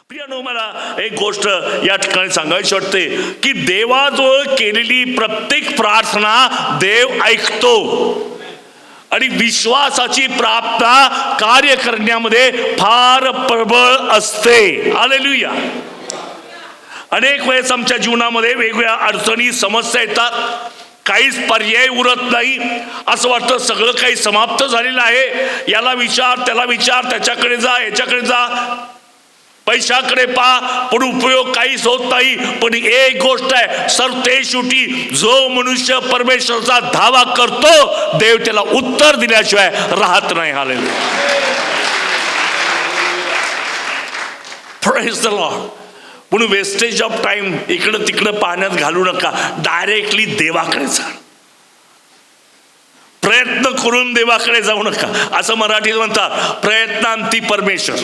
प्रियानो, मला एक गोष्ट या ठिकाणी सांगायची वाटते की देवाजवळ केलेली प्रत्येक प्रार्थना देव ऐकतो आणि विश्वासाची प्रार्थना कार्य करण्यामध्ये फार प्रबळ असते. हालेलुया. अनेक वेळेस आमच्या जीवनामध्ये वेगवेगळ्या अडचणी समस्या येतात, काहीच पर्याय उरत नाही, असं वाटतं सगळं काही समाप्त झालेलं आहे. याला विचार, त्याला विचार, त्याच्याकडे जा, याच्याकडे जा, पैशाकडे पहा, पण उपयोग काहीच होत नाही. पण एक गोष्ट आहे, सरतेशेवटी जो मनुष्य परमेश्वराचा धावा करतो देव त्याला उत्तर दिल्याशिवाय राहत नाही. हालेलुया. Praise the Lord. म्हणून वेस्टेज ऑफ टाइम इकडं तिकडं पाण्यात घालू नका, डायरेक्टली देवाकडे जा. प्रयत्न करून देवाकडे जाऊ नका. असं मराठीत म्हणतात, प्रयत्नांती परमेश्वर.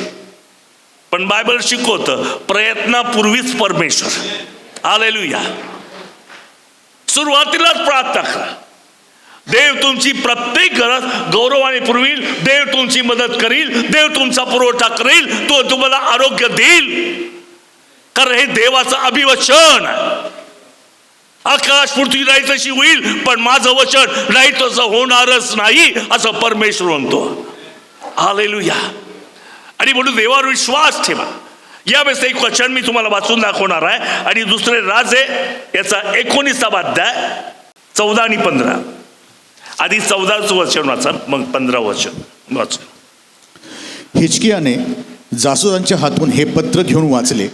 पण बायबल शिकवतं प्रयत्नापूर्वीच परमेश्वर. हालेलुया. सुरुवातीलाच प्रार्थना करा. देव तुमची प्रत्येक गरज गौरवाने पुरविल, देव तुमची मदत करील, देव तुमचा पुरवठा करील, तो तुम्हाला आरोग्य देईल. कारण हे देवाचं अभिवचन. आकाश पृथ्वी नाही तशी होईल, पण माझं वचन नाही तसं होणारच नाही, असं परमेश्वर म्हणतो. हालेलुया. आणि म्हणून देवावर विश्वास ठेवा. यावेळेस एक वचन मी तुम्हाला वाचून दाखवणार आहे, आणि दुसरे राजे याचा 19वा अध्याय 14 आणि 15. आधी 14चं वचन वाचा, मग 15 वचन वाचा. हिजकियाने जासूदांच्या हातून हे पत्र घेऊन वाचले.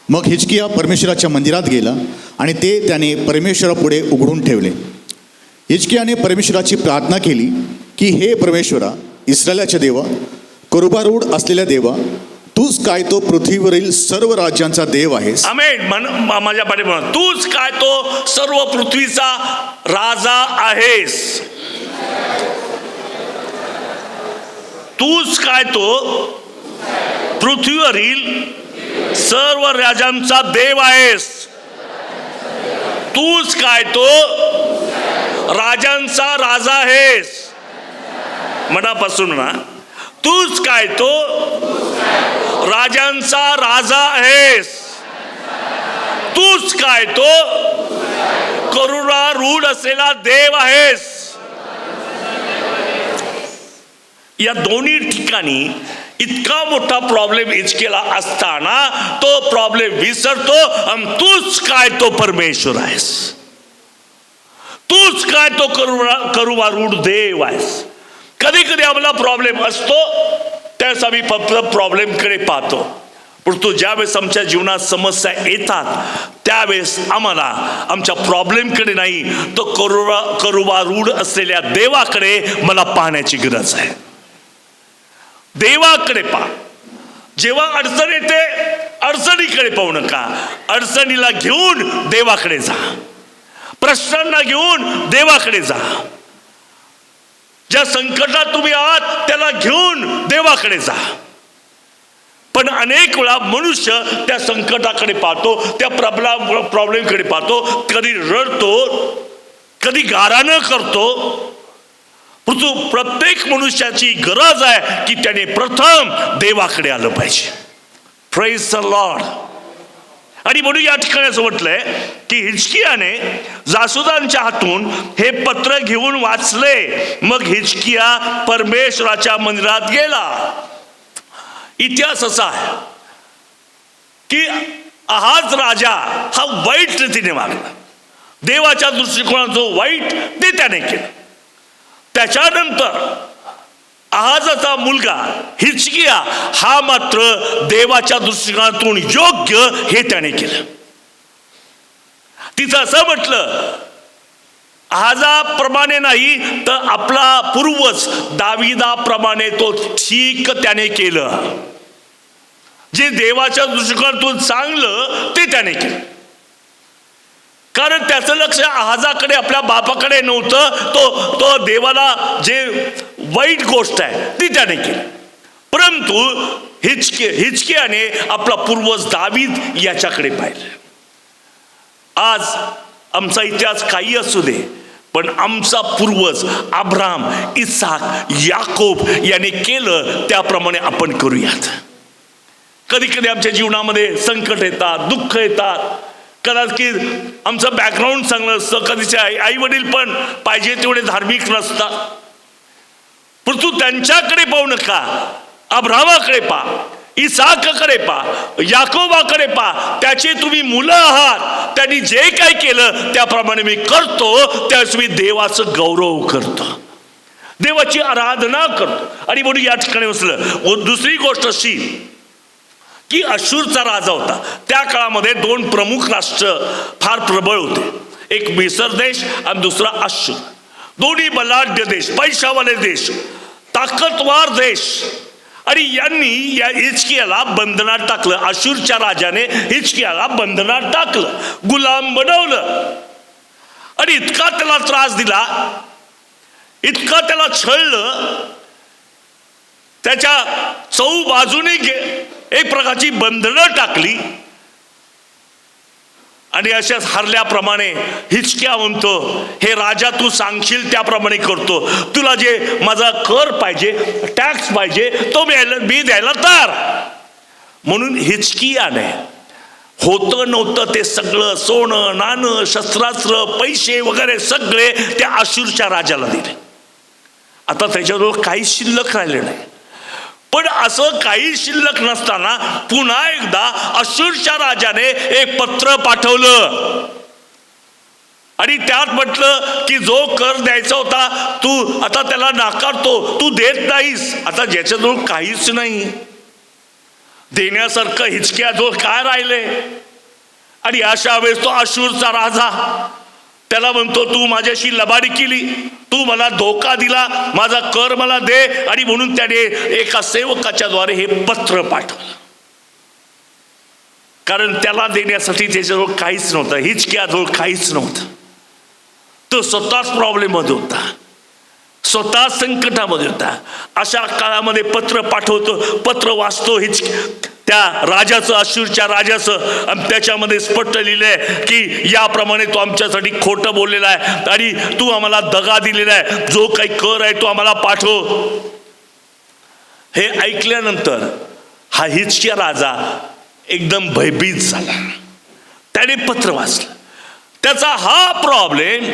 मग हिजकिया परमेश्वराच्या मंदिरात गेला आणि ते त्याने परमेश्वरापुढे उघडून ठेवले. हिजकियाने परमेश्वराची प्रार्थना केली की, हे परमेश्वरा, इस्रायलाच्या देवा, करुबारूढ असलेल्या देवा, तूच काय तो पृथ्वीवरील सर्व राज्यांचा देव आहेस. आमेन. माझ्या पाठी म्हणा, तूच काय तो सर्व पृथ्वीचा राजा आहेस. तूच काय तो पृथ्वीवरील सर्व राजांचा देव आहेस. तूच काय तो राजांचा राजा आहेस. मनापासून ना, तूच काय तो राजांचा राजा आहेस. तूच काय तो करुणारूढ असलेला देव आहेस. या दोन्ही ठिकाणी इतका मोठा प्रॉब्लेम हिजकियाला असताना तो प्रॉब्लेम विसरतो आणि तूच काय तो परमेश्वर आहेस. तूच काय तो करुणारूढ देव आहेस. कधी कधी आपला प्रॉब्लेम असतो, त्यावेळेस आम्ही फक्त प्रॉब्लेमकडे पाहतो. परंतु ज्यावेळेस आमच्या जीवनात समस्या येतात त्यावेळेस आम्हाला आमच्या प्रॉब्लेमकडे नाही, तो करुणारूढ असलेल्या देवाकडे मला पाहण्याची गरज आहे. देवाकडे पहा. जेव्हा अडचण येते अडचणीकडे पाहू नका, अडचणीला घेऊन देवाकडे जा. प्रश्नांना घेऊन देवाकडे जा. ज्या संकटात तुम्ही आहात त्याला घेऊन देवाकडे जा. पण अनेक वेळा मनुष्य त्या संकटाकडे पाहतो, त्या प्रॉब्लेमकडे पाहतो, कधी रडतो, कधी गाराणं करतो. परंतु प्रत्येक मनुष्याची गरज आहे की त्याने प्रथम देवाकडे आलं पाहिजे. Praise the lord. आणि म्हणून या ठिकाणी असं म्हटलंय की हिजकियाने जासूदांच्या हातून हे पत्र घेऊन वाचले. मग हिजकिया परमेश्वराच्या मंदिरात गेला. इतिहास असा आहे की आहाज राजा हा वाईट रीतीने वागला. देवाच्या दृष्टिकोनात जो वाईट ते त्याने केलं. त्याच्यानंतर आहाजाचा मुलगा हिजकिया हा मात्र देवाच्या दृष्टिकोनातून योग्य हे त्याने केलं. तिथं असं म्हटलं, आहाजाप्रमाणे नाही तर आपला पूर्वज दाविदाप्रमाणे तो ठीक त्याने केलं. जे देवाच्या दृष्टिकोनातून चांगलं ते त्याने केलं. कारण त्याचं लक्ष आहाजाकडे, आपल्या बापाकडे नव्हतं. तो देवाला जे वाईट गोष्ट आहे ती त्याने केली. परंतु हिजकियाने आपला पूर्वज दावीद याच्याकडे पाहिलं. आज आमचा इतिहास काही असू दे, पण आमचा पूर्वज अब्राहम, इसाक, याकोब याने केलं त्याप्रमाणे आपण करूयात. कधी कधी आमच्या जीवनामध्ये संकट येतात, दुःख येतात, कदाचित आमचं बॅकग्राऊंड चांगलं असतं, कधीचे आई वडील पण पाहिजे तेवढे धार्मिक नसतात. पण तू त्यांच्याकडे पाहू नका, अब्राहामाकडे पहा, इसाककडे पहा, याकोबाकडे पहा. त्याचे तुम्ही मुलं आहात. त्यांनी जे काही केलं त्याप्रमाणे मी करतो, त्यावेळेस मी देवाचं गौरव करतो, देवाची आराधना करतो. आणि म्हणून या ठिकाणी बसलं. दुसरी गोष्ट अशी की अशूरचा राजा होता. त्या काळामध्ये दोन प्रमुख राष्ट्र फार प्रबळ होते, एक मिसर देश आणि दुसरा अशूर. दोन्ही बलाढ्य देश, पैशावाले देश, ताकदवार देश. आणि यांनी या हिजकियाला बंधनात टाकलं. अशूरच्या राजाने हिजकियाला बंधनात टाकलं, गुलाम बनवलं. आणि इतका त्याला त्रास दिला, इतका त्याला छळलं, त्याच्या चहूबाजूने एक प्रकारची बंधनं टाकली. आणि अशाच हरल्याप्रमाणे हिजकिया म्हणतो, हे राजा तू सांगशील त्याप्रमाणे करतो, तुला जे माझा कर पाहिजे, टॅक्स पाहिजे, तो मी द्यायला तयार. म्हणून हिजकियाने होतं नव्हतं ते सगळं सोनं नाणं शस्त्रास्त्र पैसे वगैरे सगळे त्या अशूरच्या राजाला दिले. आता त्याच्याजवळ काही शिल्लक राहिले नाही. पण असं काही शिल्लक नसताना पुन्हा एकदा अशूरच्या राजाने एक पत्र पाठवलं आणि त्यात म्हटलं की जो कर द्यायचा होता तू आता त्याला नाकारतो, तू देत नाहीस. आता ज्याच्याजवळ काहीच नाही देण्यासारखं हिजकियाजवळ काय राहिले. आणि अशा वेळेस तो अशूरचा राजा त्याला म्हणतो, तू माझ्याशी लबाडी केली, तू मला धोका दिला, माझा कर मला दे. आणि म्हणून त्याने एका सेवकाच्या द्वारे हे पत्र पाठवलं, कारण त्याला देण्यासाठी त्याच्याजवळ काहीच नव्हतं, हिजकियाजवळ काहीच नव्हतं. तो स्वतःच प्रॉब्लेम मध्ये होता, स्वतः संकटामध्ये होता. अशा काळामध्ये पत्र पाठवतो, पत्र वाचतो त्या राजाचं, अशूरच्या राजाचं, आणि त्याच्यामध्ये स्पष्ट लिहिलंय की याप्रमाणे तो आमच्यासाठी खोटं बोललेला आहे आणि तू आम्हाला दगा दिलेला आहे, जो काही कर आहे तो आम्हाला पाठव. हे ऐकल्यानंतर हा हिजकिया राजा एकदम भयभीत झाला. त्याने पत्र वाचलं. त्याचा हा प्रॉब्लेम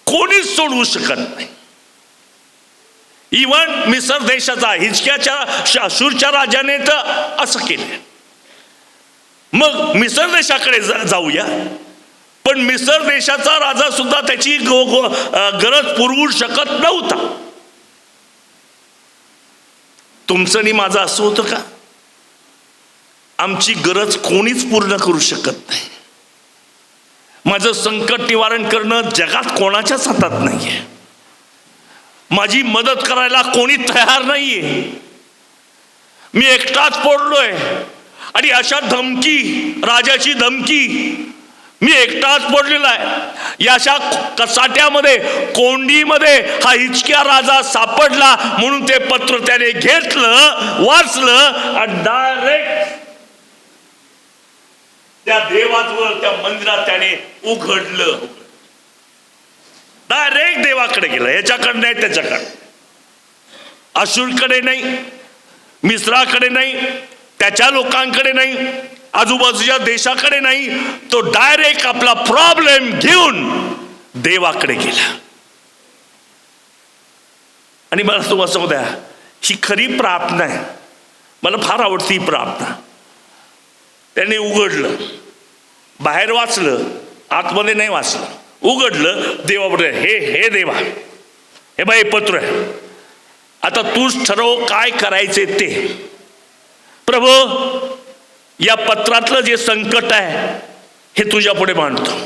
कोणीच सोडवू शकत नाही. इव्हन मिसर देशाचा हिजकियाच्या अशूरच्या राजाने तर असं केलं. मग मिसर देशाकडे जाऊया. पण मिसर देशाचा राजा सुद्धा त्याची गरज पुरवू शकत नव्हता. तुमचं आणि माझं असं होतं का? आमची गरज कोणीच पूर्ण करू शकत नाही. माझं संकट निवारण करणं जगात कोणाच्याच हातात नाहीये. माझी मदत करायला कोणी तयार नाहीये. मी एकटाच पडलोय. आणि अशा धमकी, राजाची धमकी, मी एकटाच पडलेला आहे. या अशा कसाट्यामध्ये, कोंडीमध्ये हा हिजकिया राजा सापडला. म्हणून ते पत्र त्याने घेतलं, वाचलं आणि डायरेक्ट त्या देवाजवळ, त्या मंदिरात त्याने उघडलं. डायरेक्ट देवाकडे गेलं. याच्याकडे नाही, त्याच्याकडे, अशूरकडे नाही, मिस्राकडे नाही, त्याच्या लोकांकडे नाही, आजूबाजूच्या देशाकडे नाही. तो डायरेक्ट आपला प्रॉब्लेम घेऊन देवाकडे गेला. आणि मला तुम्हाला सांगू द्या, ही खरी प्रार्थना आहे. मला फार आवडती ही प्रार्थना. त्याने उघडलं, बाहेर वाचलं, आतमध्ये नाही वाचलं, उघडलं. देवाबरोबर, हे देवा, हे बाई पत्र आहे, आता तूच ठरव काय करायचे ते. प्रभू, या पत्रातलं जे संकट आहे हे तुझ्या पुढे मांडतो.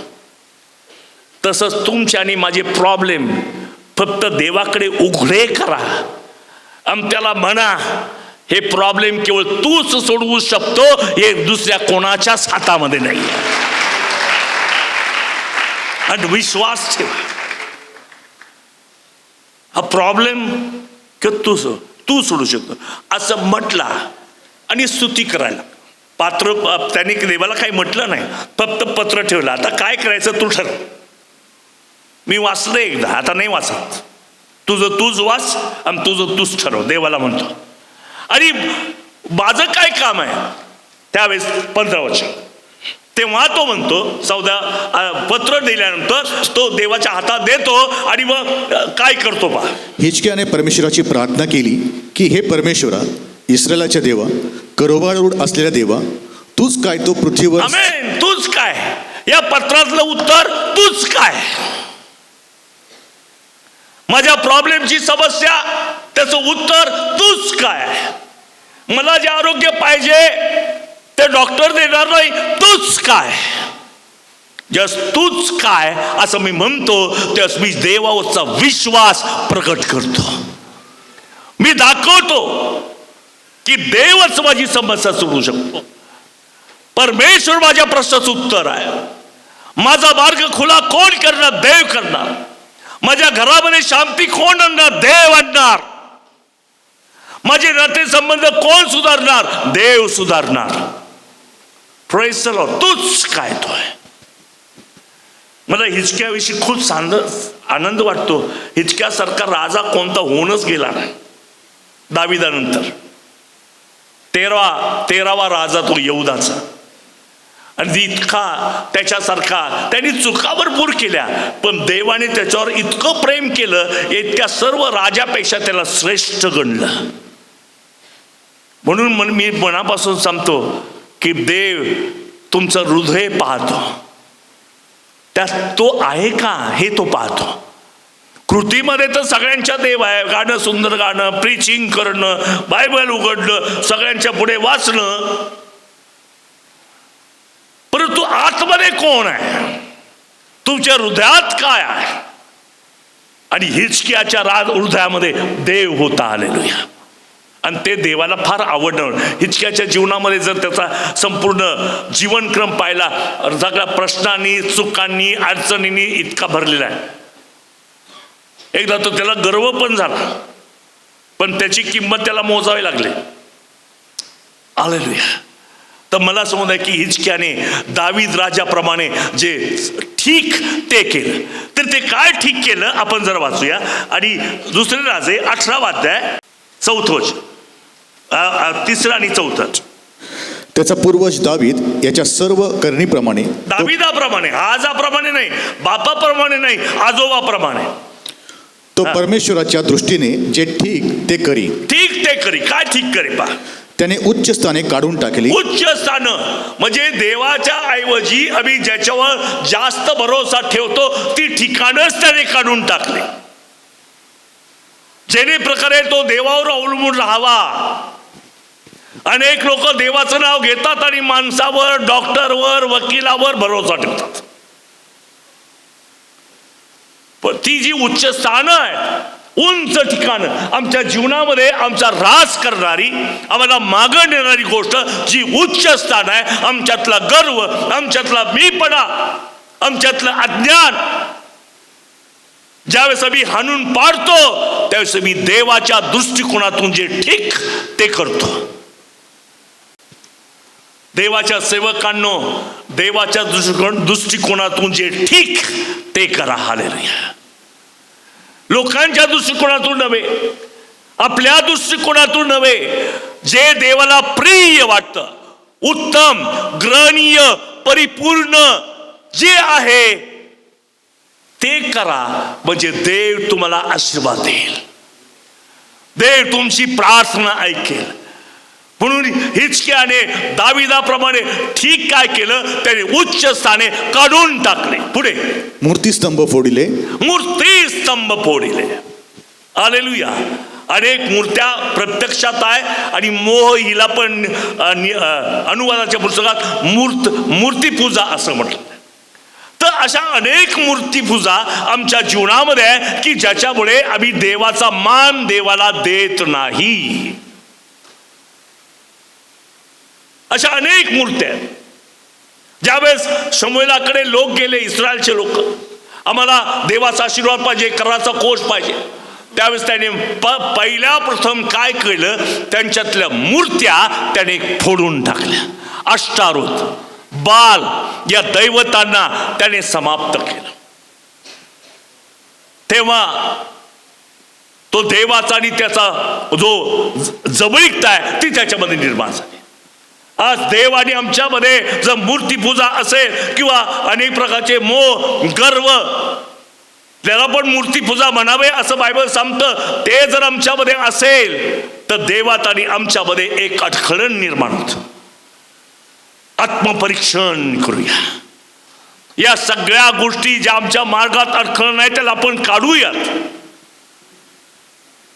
तसंच तुमचे आणि माझे प्रॉब्लेम फक्त देवाकडे उघडे करा. त्याला म्हणा, हे प्रॉब्लेम केवळ तूच सोडवू शकतो, हे दुसऱ्या कोणाच्याच हातामध्ये नाही. आणि विश्वास ठेवा, हा प्रॉब्लेम तू सोडू शकतो असं म्हटला. आणि स्तुती करायला पात्र. त्यांनी देवाला काही म्हटलं नाही, फक्त पत्र ठेवलं. आता काय करायचं तू ठरव. मी वाचलं एकदा, आता नाही वाचत. तुझं तूच वाच आणि तुझं तूच ठरव, देवाला म्हणतो. आणि माझं काय काम आहे? त्यावेळेस 15 वर्ष. तेव्हा तो म्हणतो पत्र दिल्यानंतर तो देवाच्या हातात देतो आणि मग काय करतो पहा. हिजकियाने परमेश्वराची प्रार्थना केली की हे परमेश्वरा, इस्रायलाच्या देवा, करोबारूढ असलेल्या देवा, तूच काय तो पृथ्वीवर. आमेन. तूच काय, या पत्रातलं उत्तर तूच काय. माझ्या प्रॉब्लेमची समस्या त्याचं उत्तर तूच काय. मला जे आरोग्य पाहिजे ते डॉक्टर देणार नाही, तूच काय. जस तूच काय असं मी म्हणतो त्यास मी देवावरचा विश्वास प्रकट करतो. मी दाखवतो की देवच माझी समस्या सोडवू शकतो. परमेश्वर माझ्या प्रश्नाचं उत्तर आहे. माझा मार्ग खुला कोण करणार? देव करणार. माझ्या घरामध्ये शांती कोण आणणार? देव आणणार. माझे नाते संबंध कोण सुधारणार? देव सुधारणार. Praise the Lord. तूच काय तो आहे. मला हिजकियाविषयी खूप आनंद वाटतो. हिजकियासारखा राजा कोणता होऊनच गेला नाही दाविदानंतर. 13वा राजा तो यहूदाचा. आणि इतका त्याच्यासारखा त्यांनी चुका भरपूर केल्या, पण देवाने त्याच्यावर इतकं प्रेम केलं, इतक्या सर्व राजापेक्षा त्याला श्रेष्ठ गणलं. म्हणून मी मनापासून सांगतो की देव तुमचं हृदय पाहतो. त्यात तो आहे का हे तो पाहतो. कृतीमध्ये तर सगळ्यांच्या देव आहे. गाणं, सुंदर गाणं, प्रीचिंग करणं, बायबल उघडणं, सगळ्यांच्या पुढे वाचणं. परंतु आतमध्ये कोण आहे? तुमच्या हृदयात काय आहे? आणि हिजकियाच्या हृदयामध्ये देव होता. हालेलुया. आणि ते देवाला फार आवडणं. हिजकियाच्या जीवनामध्ये जर त्याचा संपूर्ण जीवनक्रम पाहिला, सगळ्या प्रश्नांनी, चुकांनी, अडचणींनी इतका भरलेला आहे. एकदा तो त्याला गर्व पण झाला, पण त्याची किंमत त्याला मोजावी लागली. हालेलुया. तर मला समज आहे की हिजकियाने दावीद राजाप्रमाणे जे ठीक ते केलं. तर ते काय ठीक केलं आपण जरा वाचूया. आणि दुसरे राजे 18वा अध्याय 4 3 आणि 4. त्याचा पूर्वज दावीद याच्या सर्व करणीप्रमाणे, दाविदाप्रमाणे, आजाप्रमाणे नाही, बापाप्रमाणे नाही, आजोबाप्रमाणे तो परमेश्वराच्या दृष्टीने जे ठीक ते करी. ठीक ते करी. काय ठीक करे पहा. त्याने उच्च स्थाने काढून टाकली. उच्च स्थान म्हणजे देवाच्या ऐवजी आम्ही ज्याच्यावर जास्त भरोसा ठेवतो ती ठिकाणच त्याने काढून टाकले, जेणे प्रकारे तो देवावर अवलंबून राहावा. अनेक लोक देवाचं नाव घेतात आणि माणसावर, डॉक्टरवर, वकिलावर भरोसा ठेवतात. पण ती जी उच्च स्थानं आहेत, उंच ठिकाण, आमच्या जीवनामध्ये आमचा राज करणारी, आम्हाला मागं नेणारी गोष्ट जी उच्च स्थान आहे, आमच्यातला गर्व, आमच्यातला मीपणा, आमच्यातलं अज्ञान, ज्यावेळेस आम्ही हाणून पाडतो त्यावेळेस मी देवाच्या दृष्टिकोनातून जे ठीक ते करतो. देवाच्या सेवकांनो, देवाच्या दृष्टिकोनातून जे ठीक ते करा. हालेलुया. लोकांच्या दृष्टिकोनातून नव्हे, आपल्या दृष्टिकोनातून नव्हे, जे देवाला प्रिय वाटतं, उत्तम, ग्रहणीय, परिपूर्ण जे आहे ते करा. म्हणजे देव तुम्हाला आशीर्वाद देईल. देव तुमची प्रार्थना ऐकेल. म्हणून हिजकियाने दाविदाप्रमाणे ठीक काय केलं, त्याने उच्च स्थाने काढून टाकले. पुढे मूर्तीस्तंभ फोडिले. मूर्तीस्तंभ फोडिले. हालेलुया. अनेक मूर्त्या प्रत्यक्षात आहे आणि मोह हिला पण अनुवादाच्या पुस्तकात मूर्तीपूजा असं म्हटलं. तर अशा अनेक मूर्तीपूजा आमच्या जीवनामध्ये आहे की ज्याच्यामुळे आम्ही देवाचा मान देवाला देत नाही. अशा अनेक मूर्त्या आहेत. ज्यावेळेस शमूएलाकडे लोक गेले, इस्रायलचे लोक, आम्हाला देवाचा आशीर्वाद पाहिजे, कराचा कोष पाहिजे, त्यावेळेस त्याने पहिल्या प्रथम काय केलं, त्यांच्यातल्या मूर्त्या त्याने फोडून टाकल्या. अष्टारोत, बाल या दैवतांना त्याने समाप्त केलं. तेव्हा तो देवाचा आणि त्याचा जो जवळीकता आहे ती त्याच्यामध्ये निर्माण झाली. आज देव आणि आमच्यामध्ये जर मूर्तीपूजा असेल किंवा अनेक प्रकारचे मोह गर्व, त्याला पण मूर्तीपूजा म्हणावे असं बायबल सांगतं, ते जर आमच्यामध्ये असेल तर देवात आणि आमच्यामध्ये एक अडखळण निर्माण होतं. आत्मपरीक्षण करूया. या सगळ्या गोष्टी ज्या आमच्या मार्गात अडखळण आहे त्याला आपण काढूयात.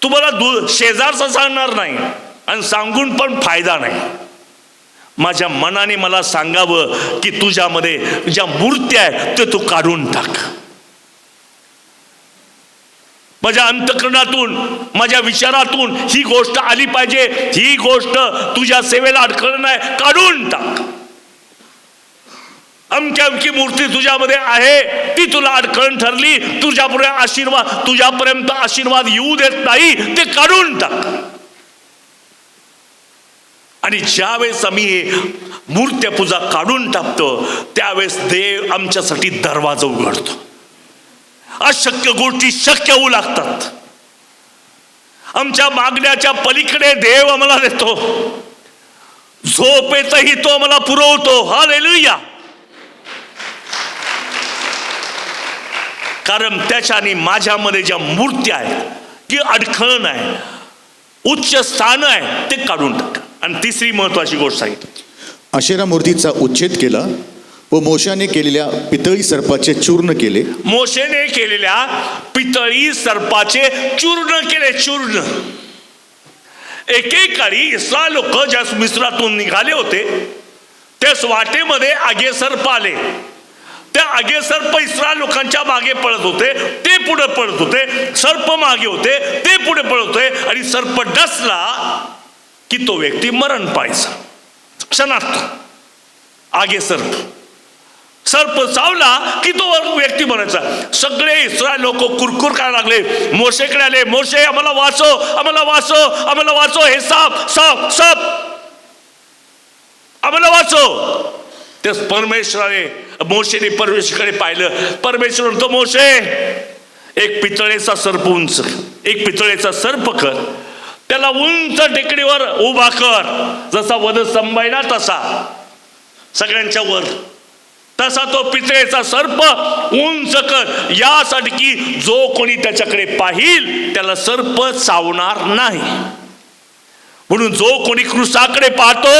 तुम्हाला शेजारचा सांगणार नाही आणि सांगून पण फायदा नाही. माझ्या मनाने मला सांगावं की तुझ्यामध्ये ज्या मूर्त्या आहेत ते तू काढून टाक. माझ्या अंतःकरणातून, माझ्या विचारातून ही गोष्ट आली पाहिजे, ही गोष्ट तुझ्या सेवेला अडखळण आहे, काढून टाक. अमक्या अमकी मूर्ती तुझ्यामध्ये आहे, ती तुला अडखळण ठरली, तुझ्यापर्यंत आशीर्वाद येऊ देत नाही, ते काढून टाक. आणि ज्यावेळेस आम्ही मूर्त्या पूजा काढून टाकतो त्यावेळेस देव आमच्यासाठी दरवाजा उघडतो. अशक्य गोष्टी शक्य होऊ लागतात. आमच्या मागण्याच्या पलीकडे देव आम्हाला देतो. झोपेतही तो आम्हाला पुरवतो. हालेलुया. कारण त्याच्याने माझ्यामध्ये ज्या मूर्त्या आहेत, की अडखळण आहे, उच्च स्थान आहे, ते काढून टाका. आणि तिसरी महत्वाची गोष्ट सांगितली, अशेरा मूर्तीचा उच्छेद केला व मोशाने केलेल्या पितळी सर्पाचे चूर्ण केले. मोशेने केलेल्या पितळी सर्पाचे चूर्ण केले. चूर्ण. एकेकाळी इस्रायल लोक ज्या मिस्रातून निघाले होते त्याच वाटेमध्ये आगे सर्प आले. त्या आगे सर्प इस्रायल लोकांच्या मागे पळत होते, ते पुढे पळत होते. सर्प मागे होते, ते पुढे पळत होते. आणि सर्प डसला की तो व्यक्ती मरण पाहायचा क्षणार्थ. आगे सर्प चावला की तो व्यक्ती म्हणायचा. सगळे इस्रायल लोक कुरकुर करायला लागले. मोशेकडे आले. मोशे, आम्हाला वाचव, आम्हाला वाचव, आम्हाला वाचव, हे साप साप साप आम्हाला वाचव. ते परमेश्वराने, मोशेने परमेश्वराकडे पाहिलं. परमेश्वर म्हणतो, मोशे, एक पितळेचा सर्प उंच, एक पितळेचा सर्प कर, त्याला उंच टेकडीवर उभा कर. जसा वधस्तंभ आहे ना तसा, सगळ्यांच्या वर, तसा तो पितळेचा सर्प उंच कर, यासाठी की जो कोणी त्याच्याकडे पाहिल त्याला सर्प चावणार नाही. म्हणून जो कोणी क्रूसाकडे पाहतो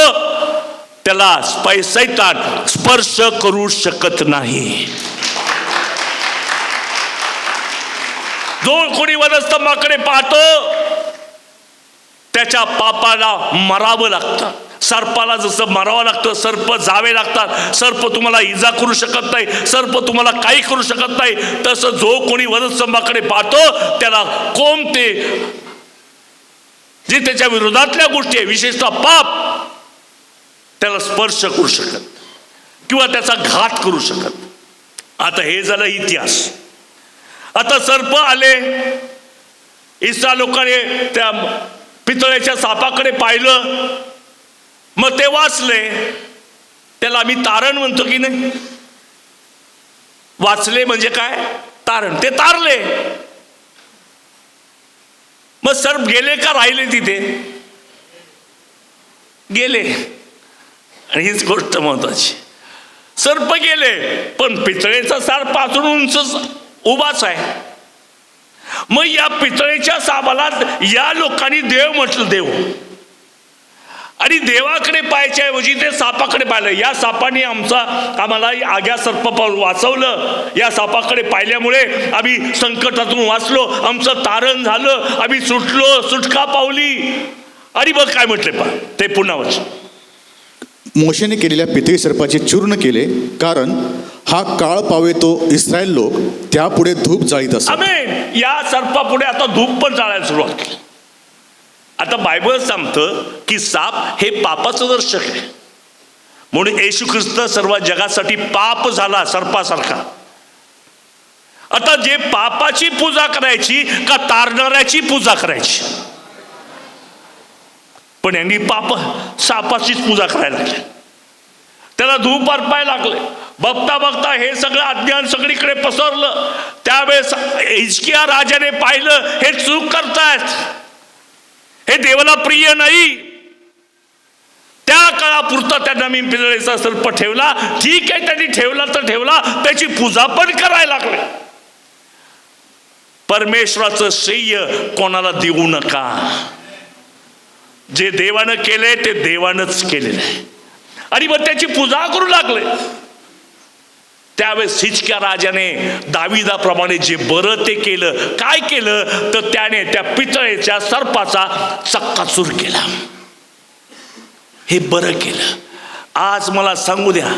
त्याला सैतान स्पर्श करू शकत नाही. जो कोणी वधस्तंभाकडे पाहतो त्याच्या पापाला मरावं लागतं. सर्पाला जसं मरावं लागतं, सर्प जावे लागतात. सर्प तुम्हाला इजा करू शकत नाही, सर्प तुम्हाला काही करू शकत नाही. तसं जो कोणी वधस्तंभाकडे पाहतो त्याला कोणते जे त्याच्या विरोधातल्या गोष्टी आहे, विशेषतः पाप, त्याला स्पर्श करू शकत किंवा त्याचा घात करू शकत. आता हे झालं इतिहास. आता सर्प आले. इस्रायल लोकांनी त्या पितळेच्या सापाकडे पाहिलं, मग ते वाचले. त्याला आम्ही तारण म्हणतो की नाही. वाचले म्हणजे काय? तारण. ते तारले. मग सर्प गेले का राहिले तिथे? गेले. आणि हीच गोष्ट महत्वाची. सर्प गेले पण पितळेचा साप अजून उंच उभाच आहे. मग या पितळेच्या सापाला या लोकांनी देव म्हटलं. देव आणि देवाकडे पाहायच्या ऐवजी ते सापाकडे पाहिलं. या सापाने आम्हाला आग्या सर्प वाचवलं. या सापाकडे पाहिल्यामुळे आम्ही संकटातून वाचलो, आमचं तारण झालं, आम्ही सुटका पावली. आणि बघ काय म्हटले पहा ते पुन्हा वाच. मोशेने केलेल्या पितळी सर्पाचे चूर्ण केले, कारण हा काळ पावेतो इस्रायल लोक त्यापुढे धूप जाळीत असत. आमेन. या सर्पापुढे आता धूप पण जाळायला सुरुवात केली. आता बायबल सांगतं की साप हे पापाचं दर्शक आहे. म्हणून येशू ख्रिस्त सर्व जगासाठी पाप झाला सर्पासारखा. आता जे पापाची पूजा करायची का तारणाऱ्याची पूजा करायची? पण यांनी सापाचीच पूजा करायला लागली. त्याला धूप अर्पायला लागले. बघता बघता हे सगळं अज्ञान सगळीकडे पसरलं. त्यावेळेस हिजकिया राजाने पाहिलं हे चूक करतायत, हे देवाला प्रिय नाही. त्या काळापुरता परिणामी पितळेचा सर्प ठेवला. ठीक आहे, त्यांनी ठेवला तर ठेवला, त्याची पूजा पण करायला लागले. परमेश्वराचं श्रेय कोणाला देऊ नका. जे देवानं केले ते देवानंच केलेलं आहे. आणि मग त्याची पूजा करू लागले. त्यावेळेस हिजकिया राजाने दाविदाप्रमाणे जे बरं ते केलं. काय केलं तर त्याने त्या पितळेच्या सर्पाचा चक्काचूर केला. हे बरं केलं. आज मला सांगू द्या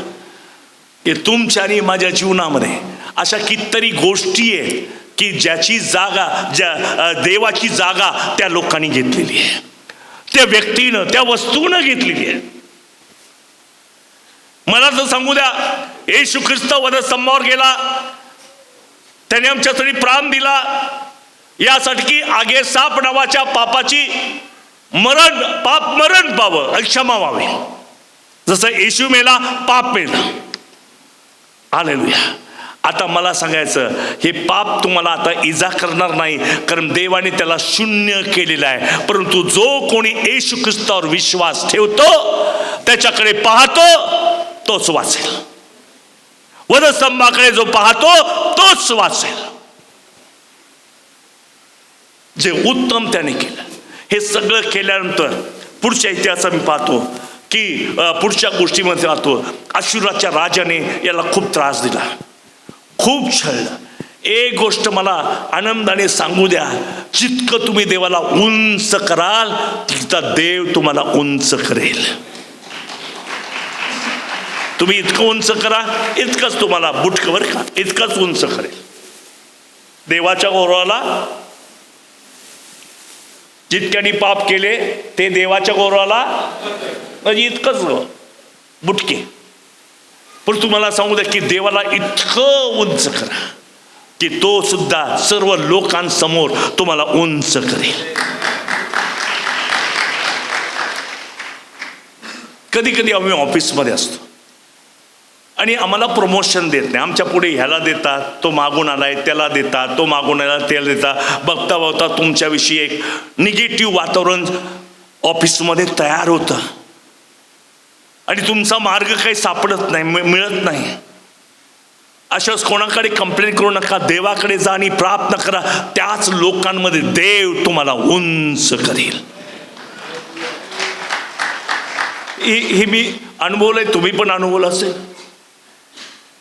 की तुमच्या आणि माझ्या जीवनामध्ये अशा कितीतरी गोष्टी आहेत की ज्याची जागा, ज्या देवाची जागा त्या लोकांनी घेतलेली आहे, त्या व्यक्तीनं, त्या वस्तूनं घेतलेली आहे. मला तर सांगू द्या, येशू ख्रिस्त वधस्तंभावर गेला, त्याने आमच्यासाठी प्राण दिला यासाठी की आगे साप नावाच्या पापाची पाप मरण पावं, क्षमा व्हावी. जसं येशू मेला, पाप मेला. हालेलुया. आता मला सांगायचं, हे पाप तुम्हाला आता इजा करणार नाही, कारण देवाने त्याला शून्य केलेलं आहे. परंतु जो कोणी येशू ख्रिस्तावर विश्वास ठेवतो, त्याच्याकडे पाहतो, तोच वाचेल. वधस्तंभाकडे जो पाहतो तोच वाचेल. जे उत्तम त्याने केलं. हे सगळं केल्यानंतर पुढच्या इतिहासात मी पाहतो की पुढच्या गोष्टीमध्ये पाहतो, अश्शूराच्या राजाने याला खूप त्रास दिला, खूप छळलं. एक गोष्ट मला आनंदाने सांगू द्या, जितकं तुम्ही देवाला उंच कराल तितका देव तुम्हाला उंच करेल. तुम्ही इतकं उंच करा, इतकंच तुम्हाला बुटकवर का इतकंच उंच करेल. देवाच्या गौरवाला जितक्यानी पाप केले ते देवाच्या गौरवाला म्हणजे इतकंच बुटके. पण तुम्हाला सांगू द्या की देवाला इतकं उंच करा की तो सुद्धा सर्व लोकांसमोर तुम्हाला उंच करेल. कधी कधी आम्ही ऑफिसमध्ये असतो आणि आम्हाला प्रमोशन देत नाही. आमच्या पुढे ह्याला देतात, तो मागून आलाय, त्याला देतात, तो मागून आला, त्याला देतात. बघता बघता तुमच्याविषयी एक निगेटिव्ह वातावरण ऑफिसमध्ये तयार होतं आणि तुमचा मार्ग काही सापडत नाही, मिळत नाही. अशाच कोणाकडे कंप्लेंट करू नका, देवाकडे जा आणि प्रार्थना करा. त्याच लोकांमध्ये देव तुम्हाला उंच करेल. हे मी अनुभवलंय, तुम्ही पण अनुभवलं असेल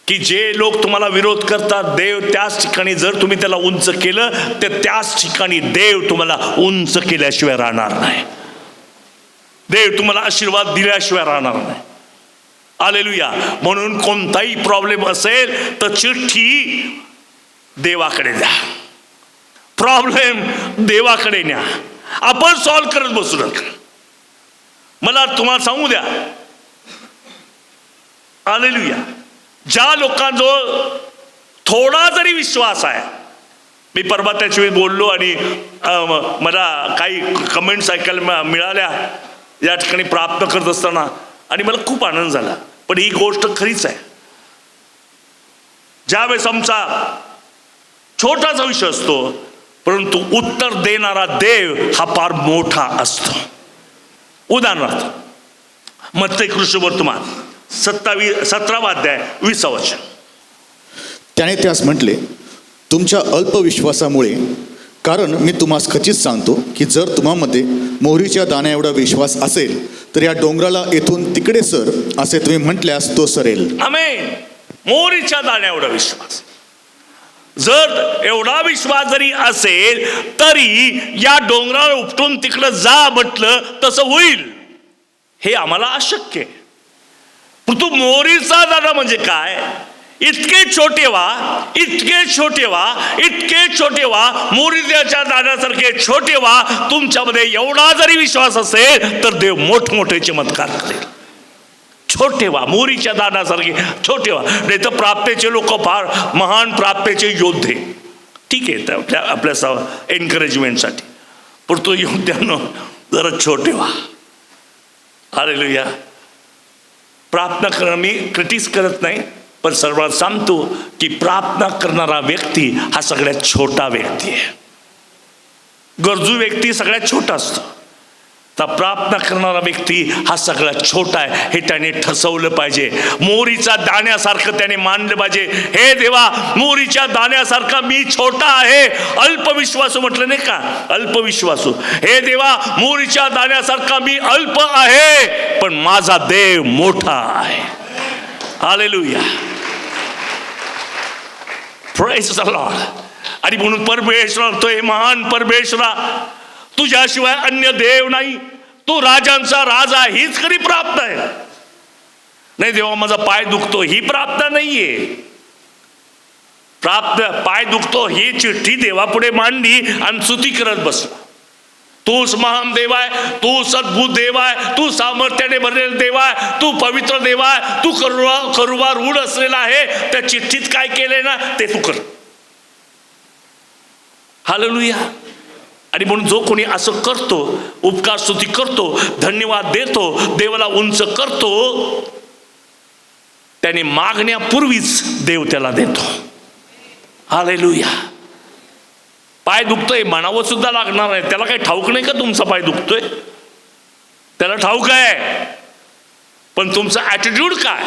की जे लोक तुम्हाला विरोध करतात, देव त्याच ठिकाणी जर तुम्ही त्याला उंच केलं तर त्याच ठिकाणी देव तुम्हाला उंच केल्याशिवाय राहणार नाही. देव तुम्हाला आशीर्वाद दिल्याशिवाय राहणार नाही. हालेलुया. म्हणून कोणताही प्रॉब्लेम असेल तर चिठ्ठी देवाकडे द्या, प्रॉब्लेम देवाकडे न्या. आपण सॉल्व्ह करत बसू नका. मला तुम्हाला सांगू द्या, हालेलुया, ज्या लोकांजवळ थोडा जरी विश्वास आहे, मी परवा त्याच्या वेळी बोललो आणि मला काही कमेंट्स ऐकायला मिळाल्या या ठिकाणी प्राप्त करत असताना, आणि मला खूप आनंद झाला. पण ही गोष्ट खरीच आहे. ज्यावेळेस आमचा छोटासा विषय असतो, परंतु उत्तर देणारा देव हा फार मोठा असतो. उदाहरणार्थ मत्ती कृष्णवर्तमान 17 अध्याय 20 वचन. त्याने त्यास म्हटले, तुमच्या अल्पविश्वासामुळे, कारण मी तुम्हास खचित सांगतो की जर तुम्हामध्ये मोहरीच्या दाण्या एवढा विश्वास असेल तर या डोंगराला येथून तिकडे सर असे तुम्ही म्हटल्यास तो सरेल. आमेन. मोहरीच्या दाण्या एवढा विश्वास, जर एवढा विश्वास जरी असेल तरी या डोंगराला उपटून तिकडं जा म्हटलं तसं होईल. हे आम्हाला अशक्य आहे. तू मोहरीचा दाणा म्हणजे काय? इतके छोटे व्हा, इतके छोटे व्हा, इतके छोटे व्हा, मोहरीच्या दाण्यासारखे छोटे व्हा. तुमच्यामध्ये एवढा जरी विश्वास असेल तर देव मोठमोठे चमत्कार करेल. छोटे व्हा, मोहरीच्या दाण्यासारखे छोटे व्हा. नाही तर प्राप्तीचे लोक फार महान प्राप्तीचे योद्धे, ठीक आहे, आपल्या एनकरेजमेंटसाठी. पण तो योद्ध्यानो जरा छोटे व्हा. हालेलुया. प्रार्थना करणं मी क्रिटिस करत नाही, पण सर्वात सांगतो की प्रार्थना करणारा व्यक्ती हा सगळ्यात छोटा व्यक्ती आहे. गरजू व्यक्ती सगळ्यात छोटा असतो. तर प्रार्थना करणारा व्यक्ती हा सगळ्यात छोटा आहे हे त्याने ठसवलं पाहिजे. मोहरीचा दाण्यासारखं त्याने मानलं पाहिजे. हे देवा, मोहरीच्या दाण्यासारखा मी छोटा आहे. अल्पविश्वासू म्हटलं नाही का, अल्पविश्वासू. हे देवा, मोहरीच्या दाण्यासारखा मी अल्प आहे, पण माझा देव मोठा आहे. Hallelujah, praise the lord. आणि म्हणून परमेश्वर तो हे महान परमेश्वरा, तुझ्याशिवाय अन्य देव नाही, तू राजांचा राजा, हीच खरी प्रार्थना आहे. नाही देवा माझा पाय दुखतो, ही प्रार्थना नाहीये. प्रार्थना पाय दुखतो ही चिठ्ठी देवापुढे मांडली आणि स्तुती करत बसला. तूच महान देव आहे, तू सद्भुत देव आहे, तू सामर्थ्याने भरलेला देव आहे, तू पवित्र देव आहे, तू करुणा रूढ असलेला आहे. त्या चिठ्ठीत काय केलंय ना ते तू कर. हालेलुया. आणि म्हणून जो कोणी असं करतो, उपकार स्तुती करतो, धन्यवाद देतो, देवाला उंच करतो, त्याने मागण्यापूर्वीच देव त्याला देतो. हालेलुया. पाय दुखतोय म्हणावं सुद्धा लागणार आहे. त्याला काही ठाऊक नाही का तुमचा पाय दुखतोय? त्याला ठाऊक आहे, पण तुमचा ॲटिट्यूड काय,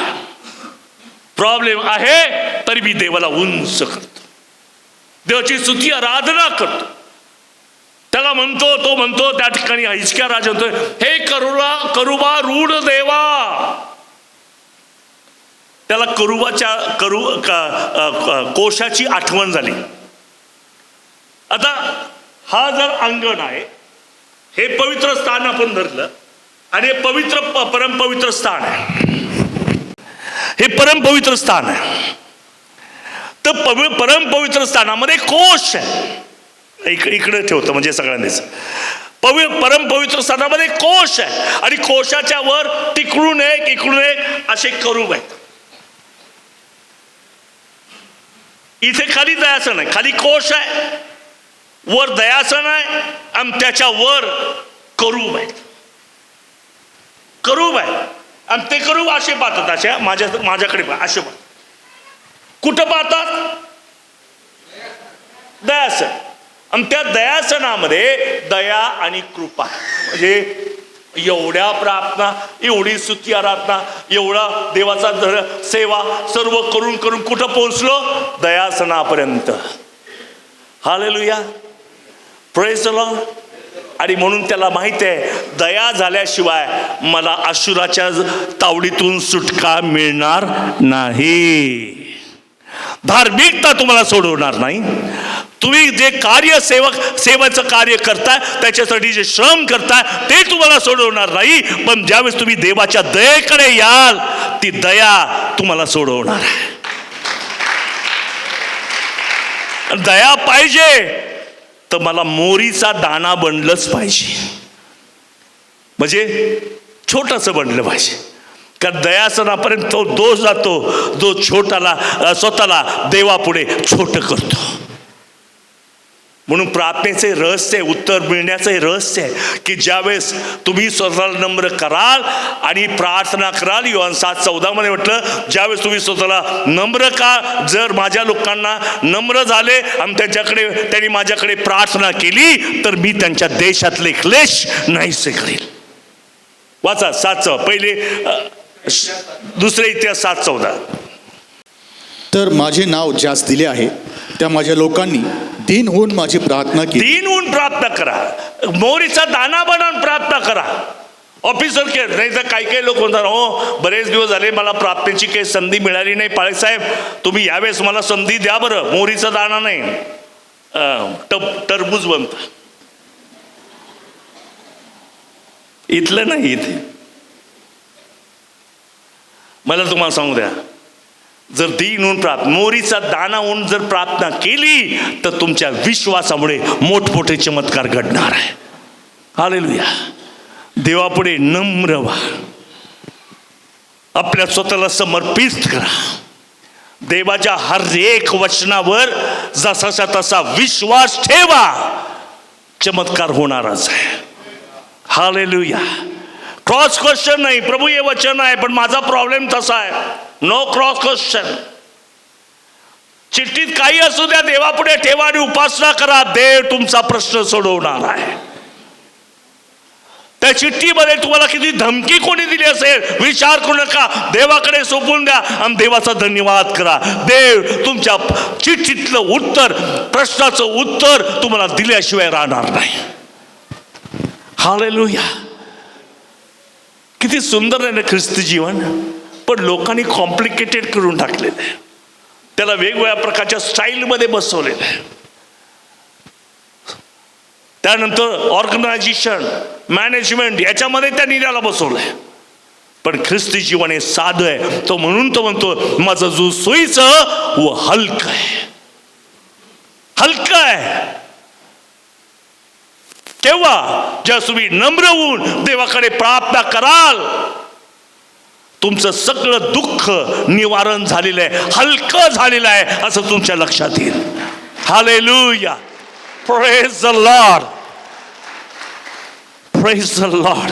प्रॉब्लेम आहे, तरी मी देवाला उंच करतो, देवाची स्तुती आराधना करतो. त्याला म्हणतो, तो म्हणतो त्या ठिकाणी हिजकिया राजा म्हणतोय, हे करुबा रूढ देवा. त्याला कोशाची आठवण झाली. आता हा जर अंगण आहे, हे पवित्र स्थान आपण धरलं, आणि हे पवित्र परमपवित्र स्थान आहे, हे परमपवित्र स्थान आहे. तर परमपवित्र स्थानामध्ये कोश आहे. इकडे ठेवतं म्हणजे सगळ्यांनीच. परमपवित्र स्थानामध्ये कोश आहे, आणि कोशाच्या वर तिकडून एक इकडून एक असे करूब आहेत. इथे खाली दयासन आहे, खाली कोश आहे, वर दयासन आहे, आणि त्याच्या वर करूब आहेत. करूब आहे, आणि ते करूब असे पाहतात, अशा माझ्याकडे असे पाहतात. कुठं पाहतात? दयासन. आणि त्या दयासनामध्ये दया आणि कृपा, म्हणजे एवढ्या प्रार्थना, एवढी स्तुती आराधना, एवढा देवाचा सेवा सर्व करून करून कुठं पोहोचलो? दयासनापर्यंत. Hallelujah, praise the lord. आणि म्हणून त्याला माहिती आहे, दया झाल्याशिवाय मला अशुराच्या तावडीतून सुटका मिळणार नाही. धार्मिकता तुम्हाला सोडवणार नाही. तुम्ही जे कार्य सेवेचं कार्य करताय, त्याच्यासाठी जे श्रम करताय, ते तुम्हाला सोडवणार नाही. पण ज्यावेळेस तुम्ही देवाच्या दयेकडे याल, ती दया तुम्हाला सोडवणार आहे. दया पाहिजे तर मला मोहरीचा दाणा बनलंच पाहिजे, म्हणजे छोटंसं बनलं पाहिजे. कारण दयासनापर्यंत तो दोष जातो, जो स्वतःला देवापुढे छोटं करतो. म्हणून प्रार्थनेचे रहस्य, उत्तर मिळण्याचे रहस्य आहे की ज्यावेळेस तुम्ही स्वतःला नम्र कराल आणि प्रार्थना कराल. योहान 7:14 म्हटलं, ज्यावेळेस तुम्ही स्वतःला नम्र का, जर माझ्या लोकांना नम्र झाले आणि त्यांनी माझ्याकडे प्रार्थना केली, तर मी त्यांच्या देशातले क्लेश नाहीसे करेल. वाचा 7 पहिले दुसरे इतिहास 7:14. तर माझे नाव ज्यास दिले आहे त्या माझ्या लोकांनी दीन होऊन माझी प्रार्थना केली. दीन होऊन प्रार्थना करा, मोहरीचा दाना बनवून प्रार्थना करा. ऑफिसर केअर नाही तर काही लोक म्हणतात, हो बरेच दिवस झाले मला प्रार्थनेची काही संधी मिळाली नाही, पाळेसाहेब तुम्ही यावेळेस मला संधी द्या बरं. मोहरीचा दाना नाही, टरबूज बनतं. इथलं नाही, इथे मला तुम्हाला सांगू द्या, जर दीन होऊन मोहरीचा दाना होऊन जर प्रार्थना केली, तर तुमच्या विश्वासामुळे मोठमोठे चमत्कार घडणार आहे. हालेलुया. देवापुढे नम्र व्हा, आपल्या स्वतःला समर्पित करा. देवाच्या हर एक वचनावर जसाचा तसा विश्वास ठेवा, चमत्कार होणारच आहे. हालेलुया. क्रॉस क्वेश्चन नाही, प्रभू हे वचन आहे पण माझा प्रॉब्लेम तसा आहे. No cross question. चिठ्ठीत काही असू द्या, देवापुढे ठेवा आणि उपासना करा. देव तुमचा प्रश्न सोडवणार आहे. त्या चिठ्ठीमध्ये तुम्हाला किती धमकी कोणी दिली असेल विचार करू नका, देवाकडे सोपवून द्या आणि देवाचा धन्यवाद करा. देव तुमच्या चिठ्ठीतलं उत्तर, प्रश्नाचं उत्तर तुम्हाला दिल्याशिवाय राहणार नाही. हालेलुया. किती सुंदर आहे ना ख्रिस्ती जीवन. पण लोकांनी कॉम्प्लिकेटेड करून टाकलेलं आहे, त्याला वेगवेगळ्या प्रकारच्या स्टाईलमध्ये बसवलेलं आहे. त्यानंतर ऑर्गनायझेशन, मॅनेजमेंट याच्यामध्ये त्या निर्याला बसवलंय. पण ख्रिस्ती जीवन हे साधं आहे. तो म्हणतो माझं जो सोयीचं व हलकं आहे. हलकं आहे केव्हा? जेव्हा तुम्ही नम्र होऊन देवाकडे प्रार्थना कराल, तुमचं सगळं दुःख निवारण झालेलं आहे, हलकं झालेलं आहे असं तुमच्या लक्षात येईल. Hallelujah. Praise the Lord. Praise the Lord.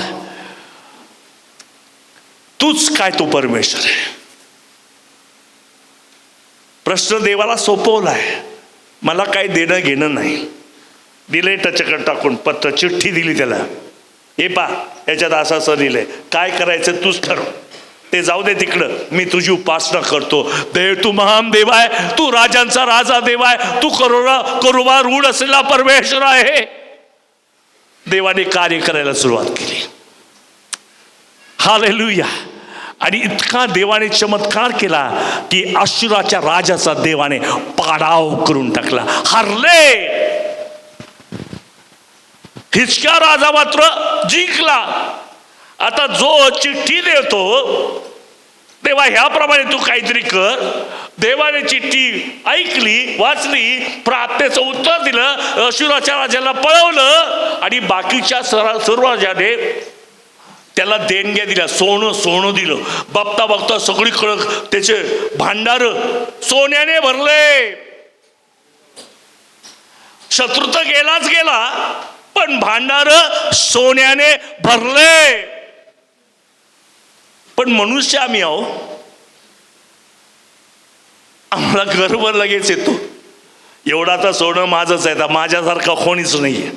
तूच काय तो परमेश्वर आहे. प्रश्न देवाला सोपवलाय, मला काय देणं घेणं नाही. दिले टचकन टाकून पत्र, चिठ्ठी दिली त्याला, हे पा याच्यात असं लिहिलंय, काय करायचं तूच ठरव, ते जाऊ दे तिकडं, मी तुझी उपासना करतो. देव तू महान देव आहे, तू राजांचा राजा देव आहे, तू करुणा रूढ असलेला परमेश्वर आहे. देवाने कार्य करायला सुरुवात केली. हालेलुया. आणि इतका देवाने चमत्कार केला की अश्शूराच्या राजाचा देवाने पाडाव करून टाकला, हरले. हिजकिया राजा मात्र जिंकला. आता जो चिठ्ठी देतो, तेव्हा ह्याप्रमाणे तू काहीतरी कर. देवाने चिठ्ठी ऐकली, वाचली, प्रार्थनेचं उत्तर दिलं, अश्शूराच्या राजाला पळवलं आणि बाकीच्या सर्व राजाने त्याला देणग्या दिल्या. सोनं दिलं. बघता सगळीकडं त्याचे भांडार सोन्याने भरले. शत्रू तर गेलाच गेला, पण भांडार सोन्याने भरले. पण मनुष्य आम्ही आहो, आम्हाला गर्व लगेच येतो, एवढा तर सोनं माझंच आहे, माझ्यासारखा कोणीच नाहीये.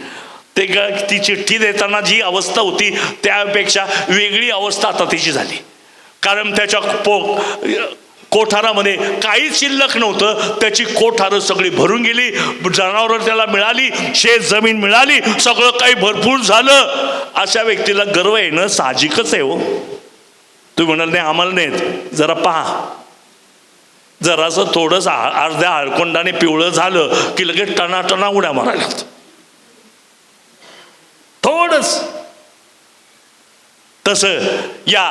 ते ती चिठ्ठी देताना जी अवस्था होती त्यापेक्षा वेगळी अवस्था आता तिची झाली. कारण त्याच्या कोठारामध्ये काहीच शिल्लक नव्हतं. त्याची कोठारं सगळी भरून गेली, जनावरं त्याला मिळाली, शेत जमीन मिळाली, सगळं काही भरपूर झालं. अशा व्यक्तीला गर्व येणं साहजिकच आहे हो. तुम्ही म्हणाल नाही आम्हाला नाहीत, जरा पहा, जरासं थोडंसं अर्ध्या हळकोंडाने पिवळं झालं की लगेच टनाटना उड्या मारायला थोडंच. तसं या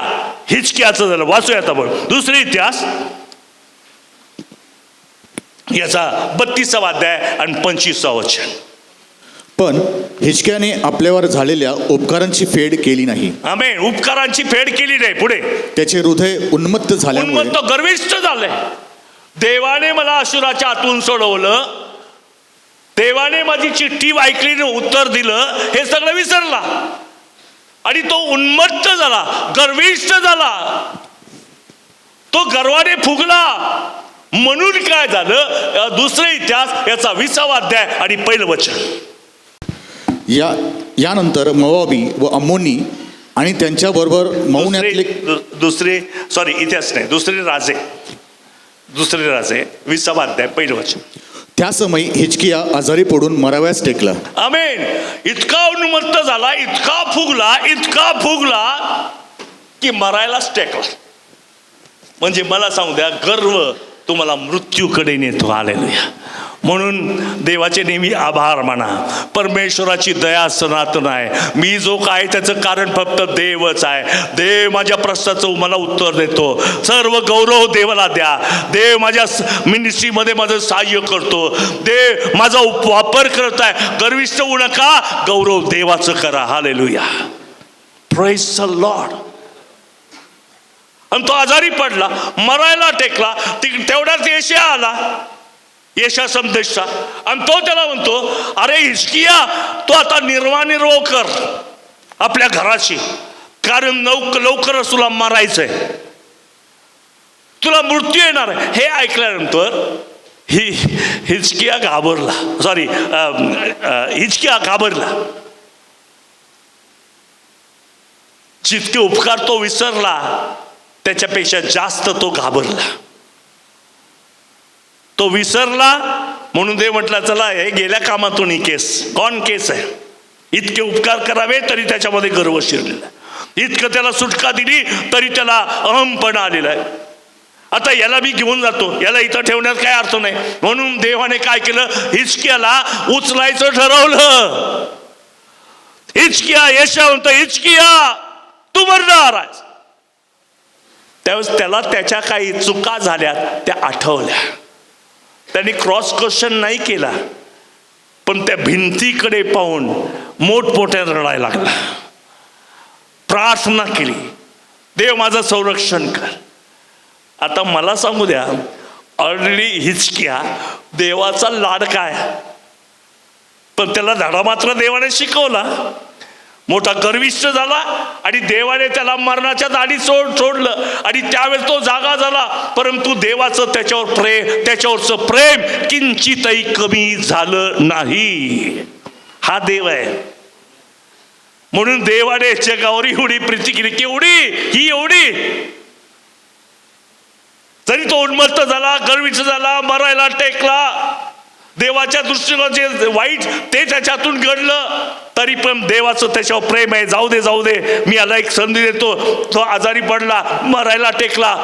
हिजकियाचं झालं. वाचूया आता बघ दुसरे इतिहास याचा 32वा अध्याय आणि 25वा वचन. पण हिजकियाने आपल्यावर झालेल्या उपकारांची फेड केली नाही. आमेन. उपकारांची फेड केली नाही. पुढे त्याचे हृदय उन्मत्त झाल्यामुळे, गर्विष्ठ झालंय. देवाने मला अश्शूराच्या हातून सोडवलं, देवाने माझी चिठ्ठी ऐकली, उत्तर दिलं, हे सगळं विसरला आणि तो उन्मत्त झाला, गर्विष्ठ झाला, तो गर्वाने फुगला. म्हणून काय झालं? दुसरे इतिहास याचा 20वा अध्याय आणि 1 वचन. यानंतर मोवाबी व अम्मोनी आणि त्यांच्याबरोबर मौन्यातले इतिहास नाही, दुसरे राजे 20वा अध्याय 1 वचन. त्या समयी हिजकिया आजारी पडून मराव्यास टेकला. आमेन. इतका उन्मत्त झाला, इतका फुगला की मरायलाच टेकला. म्हणजे मला सांगू द्या, गर्व तुम्हाला मृत्यूकडे नेतो. हालेलुया. म्हणून देवाचे नेहमी आभार माना. परमेश्वराची दया सनातन आहे. मी जो काय त्याचं कारण फक्त देवच आहे. देव माझ्या प्रश्नाचं मला उत्तर देतो. सर्व गौरव देवाला द्या. देव माझ्या मिनिस्ट्रीमध्ये माझं सहाय्य करतो. देव माझा वापर करत आहे. गर्विष्ठ होऊ नका, गौरव देवाचं करा. हालेलुया. Praise the lord. आणि तो आजारी पडला, मरायला टेकला. तेवढ्यात येशया आला, येशया संदेशचा, आणि तो त्याला म्हणतो, अरे हिजकिया, तू आता निर्वाह कर आपल्या घराशी, कारण लवकरच तुला मारायचंय, तुला मृत्यू येणार आहे. हे ऐकल्यानंतर हिजकिया घाबरला. जितके उपकार तो विसरला त्याच्यापेक्षा जास्त तो घाबरला. तो विसरला म्हणून देव म्हटला चला हे गेल्या कामातून ही केस केस आहे. इतके उपकार करावे तरी त्याच्यामध्ये गर्व शिरलेला, इतकं त्याला सुटका दिली तरी त्याला अहमपणा आलेला आहे. आता याला मी घेऊन जातो, याला इथं ठेवण्यात काय अर्थ नाही. म्हणून देवाने काय केलं, हिजकियाला उचलायचं ठरवलं. हिजकिया, यशाया म्हणतो हिजकिया तू मरणार आहेस. त्यावेळेस त्याला त्याच्या काही चुका झाल्या त्या आठवल्या. त्यांनी क्रॉस क्वेश्चन नाही केला, पण त्या भिंतीकडे पाहून मोठमोठ्याने रडायला लागला. प्रार्थना केली, देव माझं संरक्षण कर. आता मला सांगू द्या, ऑलरेडी हिजकिया देवाचा लाडका आहे, पण त्याला धडा मात्र देवाने शिकवला. मोठा गर्विष्ठ झाला आणि देवाने त्याला मरणाच्या दाढी सोडलं आणि त्यावेळेस तो जागा झाला. परंतु देवाचं त्याच्यावरचं प्रेम किंचितही कमी झालं नाही. हा देव आहे. म्हणून देवाने जगावर एवढी प्रीती केली, केवढी एवढी. जरी तो उन्मत्त झाला, गर्विष्ठ झाला, मरायला टेकला, देवाच्या दृष्टीनं जे वाईट ते त्याच्यातून घडलं, तरी पण देवाचं त्याच्यावर प्रेम आहे. जाऊ दे मी याला एक संधी देतो. तो आजारी पडला, मरायला टेकला,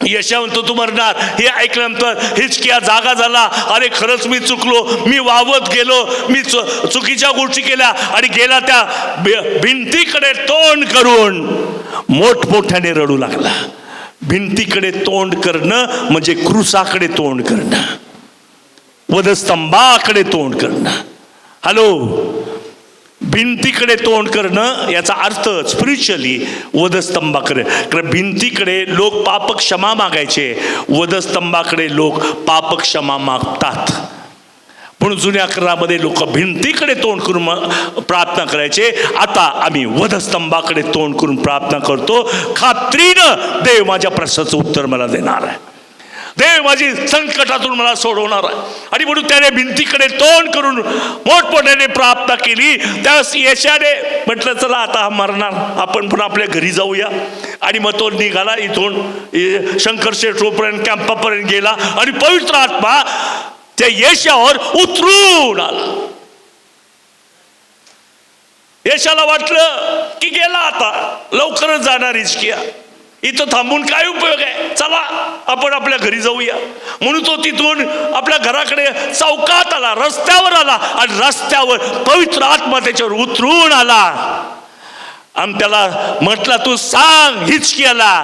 यशा म्हणतो तू मरणार. हे ऐकल्यानंतर हिजकिया जागा झाला. अरे खरंच मी चुकलो, मी वावत गेलो, मी चुकीच्या गोष्टी केल्या आणि गेला त्या भिंतीकडे तोंड करून मोठमोठ्याने रडू लागला. भिंतीकडे तोंड करणं म्हणजे क्रूसाकडे तोंड करणं, वधस्तंभाकडे तोंड करणं. हॅलो, भिंतीकडे तोंड करणं याचा अर्थ स्पिरिच्युअली वधस्तंभाकडे. कारण भिंतीकडे लोक पाप क्षमा मागायचे, वधस्तंभाकडे लोक पाप क्षमा मागतात. म्हणून जुन्या करारामध्ये लोक भिंतीकडे तोंड करून प्रार्थना करायचे. आता आम्ही वधस्तंभाकडे तोंड करून प्रार्थना करतो. खात्रीनं देव माझ्या प्रश्नाचं उत्तर मला देणार आहे, देव माझी संकटातून मला सोडवणार आहे. आणि म्हणून त्याने भिंतीकडे तोंड करून मोठमोठ्याने प्रार्थना केली. त्यावेळेस यशाने म्हटलं चला आता हा मरणार, आपण पण आपल्या घरी जाऊया. आणि मग तो निघाला इथून शंकरशेठ रोडपर्यंत कॅम्पापर्यंत गेला आणि पवित्र आत्मा त्या यशावर उतरून आला. यशाला वाटलं की गेला आता, लवकरच जाणार हिजकिया, इथं थांबून काय उपयोग आहे, चला आपण आपल्या घरी जाऊया. म्हणून तो तिथून आपल्या घराकडे चौकात आला, रस्त्यावर आला आणि रस्त्यावर पवित्र आत्मा त्याच्यावर उतरून आला. आणि त्याला म्हटला तू सांग हिजकियाला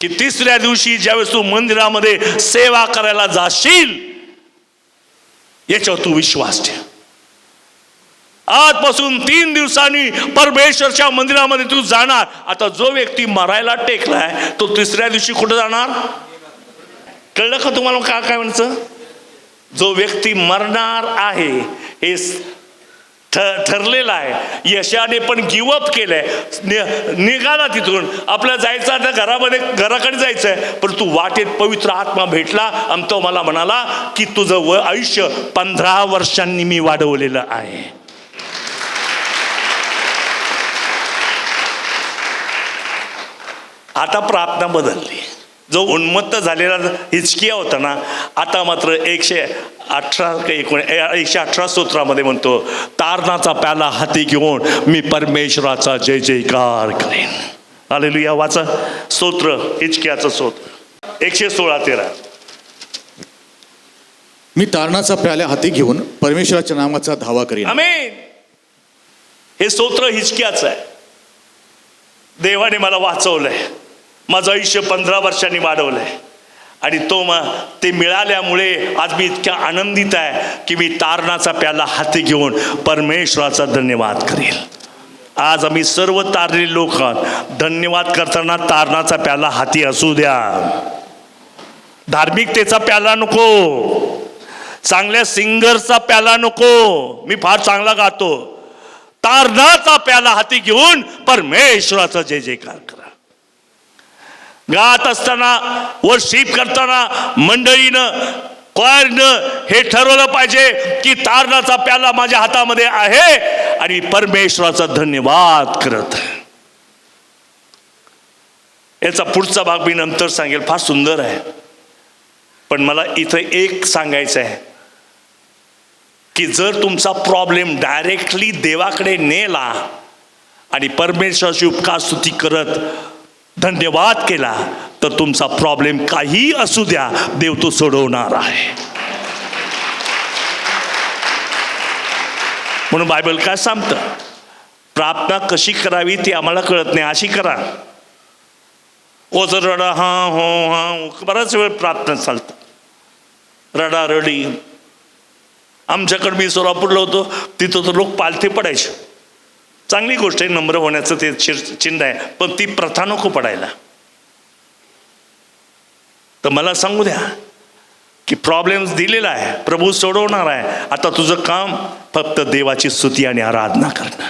की तिसऱ्या दिवशी ज्यावेळेस तू मंदिरामध्ये सेवा करायला जाशील याच्यावर तू विश्वास ठेव. आजपासून 3 दिवसांनी परमेश्वरच्या मंदिरामध्ये तू जाणार. आता जो व्यक्ती मरायला टेकलाय तो तिसऱ्या दिवशी कुठं जाणार, कळलं का तुम्हाला काय म्हणायचं? जो व्यक्ती मरणार आहे हे ठरलेलं आहे. यशाने पण गिवअप केलंय, निघाला तिथून. आपल्या जायचं आता घराकडे जायचंय, पण तू वाटेत पवित्र आत्मा भेटला आणि तो मला म्हणाला की तुझं आयुष्य 15 वर्षांनी मी वाढवलेलं आहे. आता प्रार्थना बदलली. जो उन्मत्त झालेला हिजकिया होता ना, आता मात्र 118 स्तोत्रामध्ये म्हणतो तारणाचा प्याला हाती घेऊन मी परमेश्वराचा जय जयकार करेन. हालेलुया. वाचा स्तोत्र, हिजकियाचं स्तोत्र 116:13. मी तारणाचा प्याला हाती घेऊन परमेश्वराच्या नामाचा धावा करेन. आमेन. हे स्तोत्र हिजकियाचं आहे. देवाने मला वाचवलंय, माझं आयुष्य 15 वर्षांनी वाढवलंय आणि ते मिळाल्यामुळे आज मी इतक्या आनंदित आहे की मी तारणाचा प्याला हाती घेऊन परमेश्वराचा धन्यवाद करेल. आज आम्ही सर्व तारलेले लोक धन्यवाद करताना तारणाचा प्याला हाती असू द्या. धार्मिकतेचा प्याला नको, चांगल्या सिंगरचा प्याला नको, मी फार चांगला गातो. तारणाचा प्याला हाती घेऊन परमेश्वराचा जय जयकार करा. गात असताना वर्शिप करताना मंडळीनं क्वायरनं हे ठरवलं पाहिजे की तारणाचा प्याला माझ्या हातामध्ये आहे आणि परमेश्वराचा धन्यवाद करत. याचा पुढचा भाग मी नंतर सांगेल, फार सुंदर आहे. पण मला इथं एक सांगायचं आहे की जर तुमचा प्रॉब्लेम डायरेक्टली देवाकडे नेला आणि परमेश्वराची उपकार स्तुती करत धन्यवाद केला तर तुमचा प्रॉब्लेम काही असू द्या, देव तो सोडवणार आहे. म्हणून बायबल काय सांगतं, प्रार्थना कशी करावी ती आम्हाला कळत नाही, अशी करा. ओ जर रडा हां हो हां, बराच वेळ प्रार्थना चालतं, रडारडी. आमच्याकडे मी सोलापूरला होतो, तिथं तर लोक पालथे पडायचे. चांगली गोष्ट आहे, नम्र होण्याचं ते चिन्ह आहे, पण ती प्रथा नको पडायला. तर मला सांगू द्या की प्रॉब्लेम्स दिलेला आहे, प्रभू सोडवणार आहे. आता तुझं काम फक्त देवाची स्तुती आणि आराधना करणं.